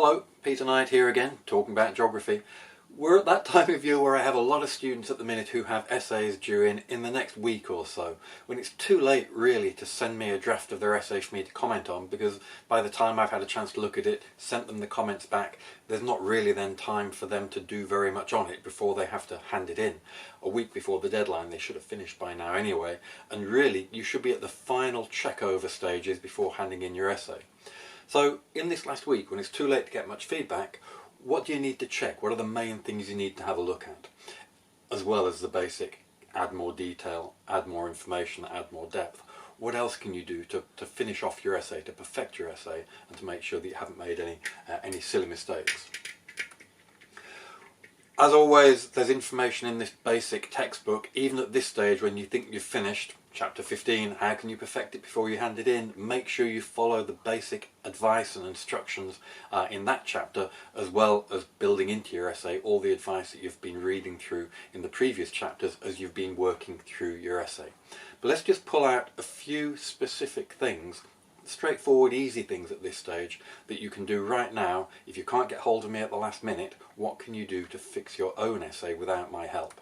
Hello, Peter Knight here again, talking about geography. We're at that time of year where I have a lot of students at the minute who have essays due in the next week or so, when it's too late really to send me a draft of their essay for me to comment on, because by the time I've had a chance to look at it, sent them the comments back, there's not really then time for them to do very much on it before they have to hand it in. A week before the deadline, they should have finished by now anyway, and really you should be at the final check-over stages before handing in your essay. So in this last week, when it's too late to get much feedback, what do you need to check? What are the main things you need to have a look at? As well as the basic add more detail, add more information, add more depth. What else can you do to finish off your essay, to perfect your essay, and to make sure that you haven't made any silly mistakes? As always, there's information in this basic textbook. Even at this stage when you think you've finished, Chapter 15, how can you perfect it before you hand it in? Make sure you follow the basic advice and instructions in that chapter, as well as building into your essay all the advice that you've been reading through in the previous chapters as you've been working through your essay. But let's just pull out a few specific things, straightforward, easy things at this stage that you can do right now. If you can't get hold of me at the last minute, what can you do to fix your own essay without my help?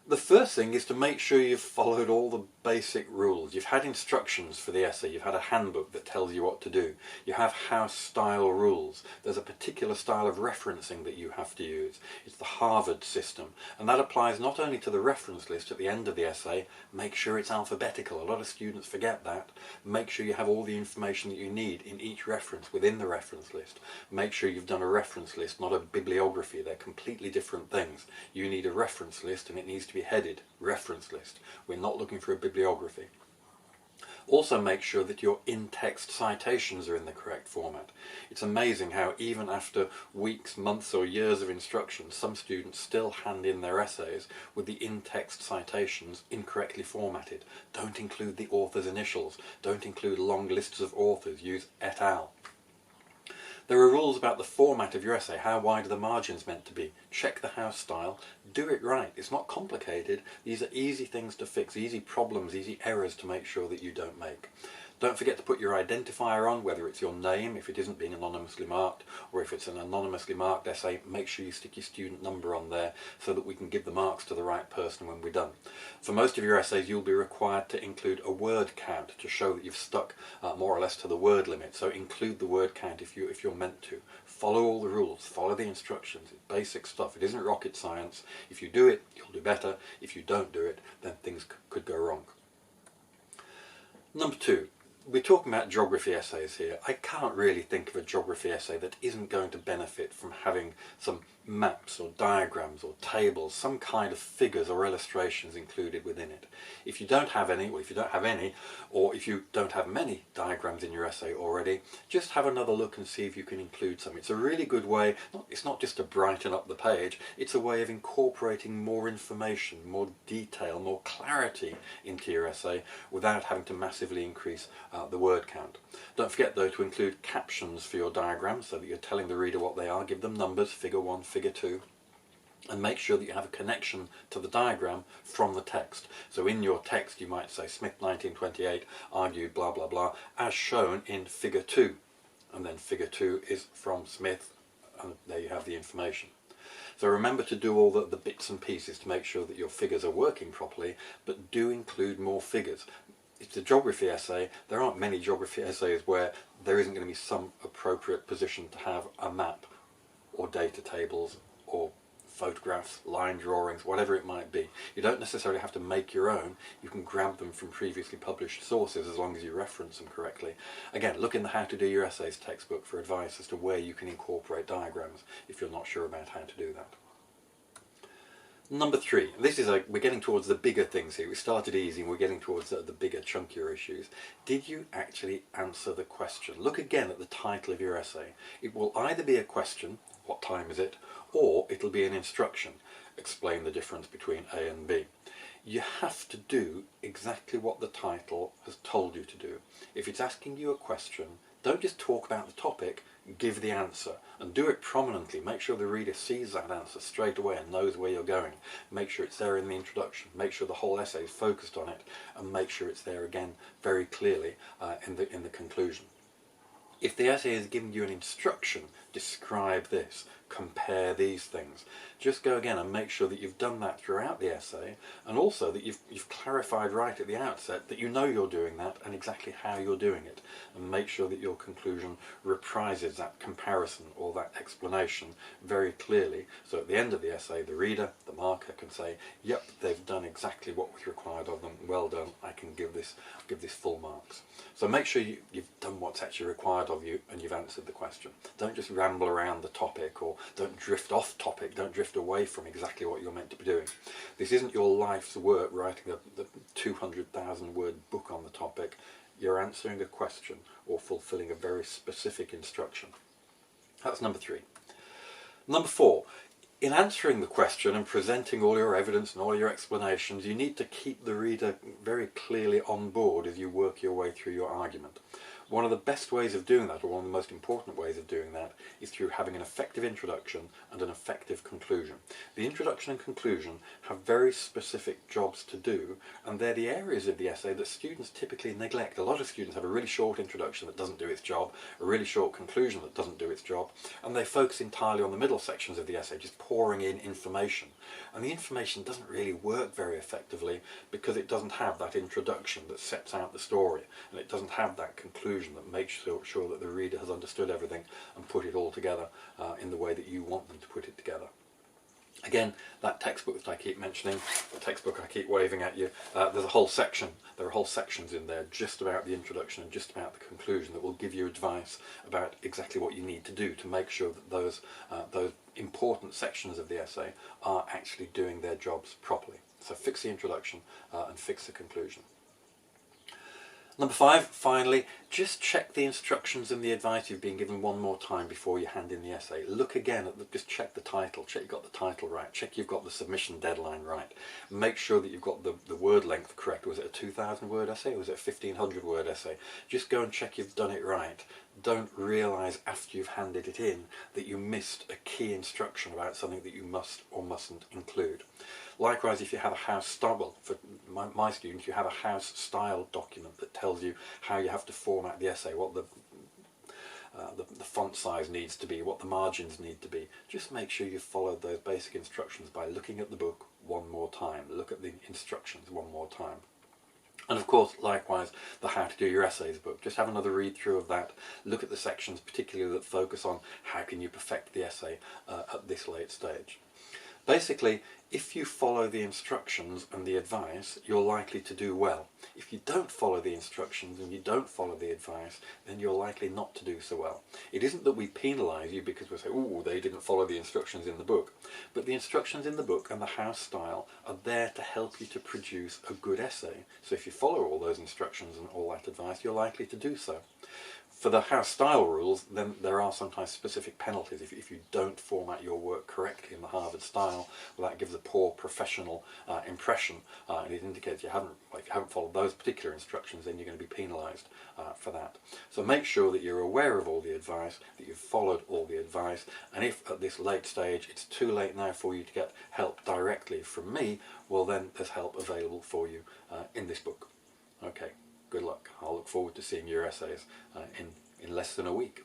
The first thing is to make sure you've followed all the basic rules. You've had instructions for the essay, you've had a handbook that tells you what to do, you have house style rules, there's a particular style of referencing that you have to use. It's the Harvard system, and that applies not only to the reference list at the end of the essay. Make sure it's alphabetical. A lot of students forget that. Make sure you have all the information that you need in each reference within the reference list. Make sure you've done a reference list, not a bibliography. They're completely different things. You need a reference list, and it needs to be headed reference list. We're not looking for a bibliography. Also make sure that your in-text citations are in the correct format. It's amazing how even after weeks, months or years of instruction, some students still hand in their essays with the in-text citations incorrectly formatted. Don't include the author's initials. Don't include long lists of authors. Use et al. There are rules about the format of your essay. How wide are the margins meant to be? Check the house style. Do it right. It's not complicated. These are easy things to fix, easy problems, easy errors to make sure that you don't make. Don't forget to put your identifier on, whether it's your name, if it isn't being anonymously marked, or if it's an anonymously marked essay, make sure you stick your student number on there so that we can give the marks to the right person when we're done. For most of your essays, you'll be required to include a word count to show that you've stuck more or less to the word limit. So include the word count if you're meant to. Follow all the rules, follow the instructions. It's basic stuff. It isn't rocket science. If you do it, you'll do better. If you don't do it, then things could go wrong. Number two. We're talking about geography essays here. I can't really think of a geography essay that isn't going to benefit from having some maps or diagrams or tables, some kind of figures or illustrations included within it. If you don't have any, or if you don't have many diagrams in your essay already, just have another look and see if you can include some. It's a really good way, it's not just to brighten up the page, it's a way of incorporating more information, more detail, more clarity into your essay without having to massively increase the word count. Don't forget though to include captions for your diagrams so that you're telling the reader what they are. Give them numbers, figure 1, figure 2, and make sure that you have a connection to the diagram from the text. So in your text you might say Smith 1928 argued blah blah blah as shown in figure 2, and then figure 2 is from Smith, and there you have the information. So remember to do all the bits and pieces to make sure that your figures are working properly, but do include more figures. It's a geography essay. There aren't many geography essays where there isn't going to be some appropriate position to have a map or data tables or photographs, line drawings, whatever it might be. You don't necessarily have to make your own. You can grab them from previously published sources as long as you reference them correctly. Again, look in the How to Do Your Essays textbook for advice as to where you can incorporate diagrams if you're not sure about how to do that. Number 3, we're getting towards the bigger things here. We started easy and we're getting towards the bigger, chunkier issues. Did you actually answer the question? Look again at the title of your essay. It will either be a question, what time is it, or it'll be an instruction, explain the difference between A and B. You have to do exactly what the title has told you to do. If it's asking you a question, don't just talk about the topic, give the answer, and do it prominently. Make sure the reader sees that answer straight away and knows where you're going. Make sure it's there in the introduction, make sure the whole essay is focused on it, and make sure it's there again very clearly in the conclusion. If the essay is giving you an instruction, describe this, compare these things. Just go again and make sure that you've done that throughout the essay, and also that you've clarified right at the outset that you know you're doing that and exactly how you're doing it, and make sure that your conclusion reprises that comparison or that explanation very clearly, so at the end of the essay the reader, the marker, can say, yep, they've done exactly what was required of them, well done, I can give this full marks. So make sure you've done what's actually required of you and you've answered the question. Don't just ramble around the topic, or don't drift off topic, don't drift away from exactly what you're meant to be doing. This isn't your life's work writing the 200,000 word book on the topic. You're answering a question or fulfilling a very specific instruction. That's number 3. Number 4, in answering the question and presenting all your evidence and all your explanations, you need to keep the reader very clearly on board as you work your way through your argument. One of the best ways of doing that, or one of the most important ways of doing that, is through having an effective introduction and an effective conclusion. The introduction and conclusion have very specific jobs to do, and they're the areas of the essay that students typically neglect. A lot of students have a really short introduction that doesn't do its job, a really short conclusion that doesn't do its job, and they focus entirely on the middle sections of the essay, just pouring in information. And the information doesn't really work very effectively because it doesn't have that introduction that sets out the story, and it doesn't have that conclusion that makes sure that the reader has understood everything and put it all together in the way that you want them to put it together. Again, that textbook that I keep mentioning, the textbook I keep waving at you, there's a whole section, there are whole sections in there just about the introduction and just about the conclusion that will give you advice about exactly what you need to do to make sure that those important sections of the essay are actually doing their jobs properly. So fix the introduction and fix the conclusion. Number 5, finally, just check the instructions and the advice you've been given one more time before you hand in the essay. Look again at just check the title, check you've got the title right, check you've got the submission deadline right. Make sure that you've got the word length correct. Was it a 2,000 word essay or was it a 1,500 word essay? Just go and check you've done it right. Don't realise after you've handed it in that you missed a key instruction about something that you must or mustn't include. Likewise, if you have a house style, well, for my students, you have a house style document that tells you how you have to format the essay, what the font size needs to be, what the margins need to be. Just make sure you followed those basic instructions by looking at the book one more time. Look at the instructions one more time. And of course, likewise, the How to Do Your Essays book. Just have another read through of that. Look at the sections particularly that focus on how can you perfect the essay at this late stage. Basically, if you follow the instructions and the advice, you're likely to do well. If you don't follow the instructions and you don't follow the advice, then you're likely not to do so well. It isn't that we penalise you because we say, oh, they didn't follow the instructions in the book. But the instructions in the book and the house style are there to help you to produce a good essay. So if you follow all those instructions and all that advice, you're likely to do so. For the house style rules, then there are sometimes specific penalties. If you don't format your work correctly in the Harvard style, well, that gives a poor professional impression, and it indicates you haven't followed those particular instructions, then you're going to be penalised for that. So make sure that you're aware of all the advice, that you've followed all the advice, and if at this late stage it's too late now for you to get help directly from me, well then there's help available for you in this book. Okay. Good luck. I'll look forward to seeing your essays in less than a week.